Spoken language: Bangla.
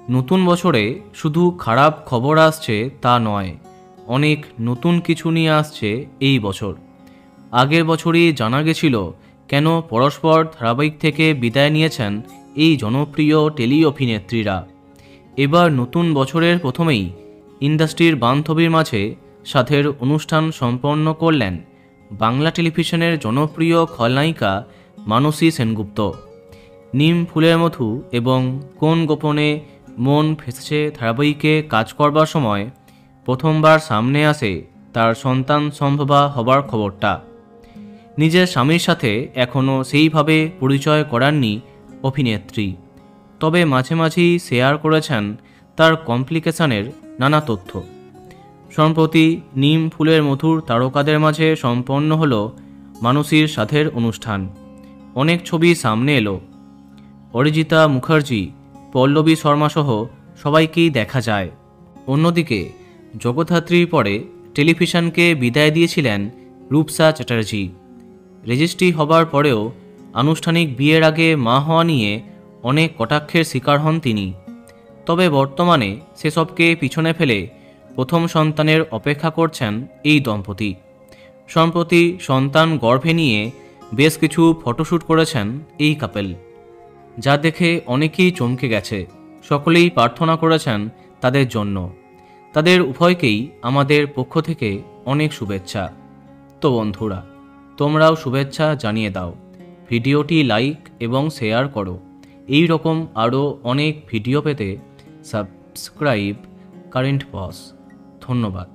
নতুন বছরে শুধু খারাপ খবর আসছে তা নয়, অনেক নতুন কিছু নিয়ে আসছে এই বছর। আগের বছরই জানা গেছিল কেন পরস্পর ধারাবাহিক থেকে বিদায় নিয়েছেন এই জনপ্রিয় টেলি অভিনেত্রীরা। এবার নতুন বছরের প্রথমেই ইন্ডাস্ট্রির বান্ধবীর মাঝে সাথের অনুষ্ঠান সম্পন্ন করলেন বাংলা টেলিভিশনের জনপ্রিয় খলনায়িকা মানসী সেনগুপ্ত। নিম ফুলের মধু এবং কোন গোপনে মন ফেসেছে ধারাবাহিকে কাজ করবার সময় প্রথমবার সামনে আসে তার সন্তান সম্ভবা হবার খবরটা। নিজের স্বামীর সাথে এখনও সেইভাবে পরিচয় করাননি অভিনেত্রী, তবে মাঝে মাঝেই শেয়ার করেছেন তার কমপ্লিকেশনের নানা তথ্য। সম্প্রতি নিম ফুলের মধুর তারকাদের মাঝে সম্পন্ন হল মানসীর সাথের অনুষ্ঠান। অনেক ছবি সামনে এলো। অরিজিতা মুখার্জি, পল্লবী শর্মা সহ সবাইকেই দেখা যায়। অন্যদিকে জগদ্ধাত্রীর পরে টেলিভিশনকে বিদায় দিয়েছিলেন রূপসা চ্যাটার্জি। রেজিস্ট্রি হবার পরেও আনুষ্ঠানিক বিয়ের আগে মা হওয়া নিয়ে অনেক কটাক্ষের শিকার হন তিনি। তবে বর্তমানে সেসবকে পিছনে ফেলে প্রথম সন্তানের অপেক্ষা করছেন এই দম্পতি। সম্প্রতি সন্তান গর্ভে নিয়ে বেশ কিছু ফটোশ্যুট করেছেন এই কাপেল, যা দেখে অনেকেই চমকে গেছে। সকলেই প্রার্থনা করেছেন তাদের জন্য। তাদের উভয়কেই আমাদের পক্ষ থেকে অনেক শুভেচ্ছা। তো বন্ধুরা, তোমরাও শুভেচ্ছা জানিয়ে দাও, ভিডিওটি লাইক এবং শেয়ার করো। এই রকম আরও অনেক ভিডিও পেতে সাবস্ক্রাইব কারেন্ট বস। ধন্যবাদ।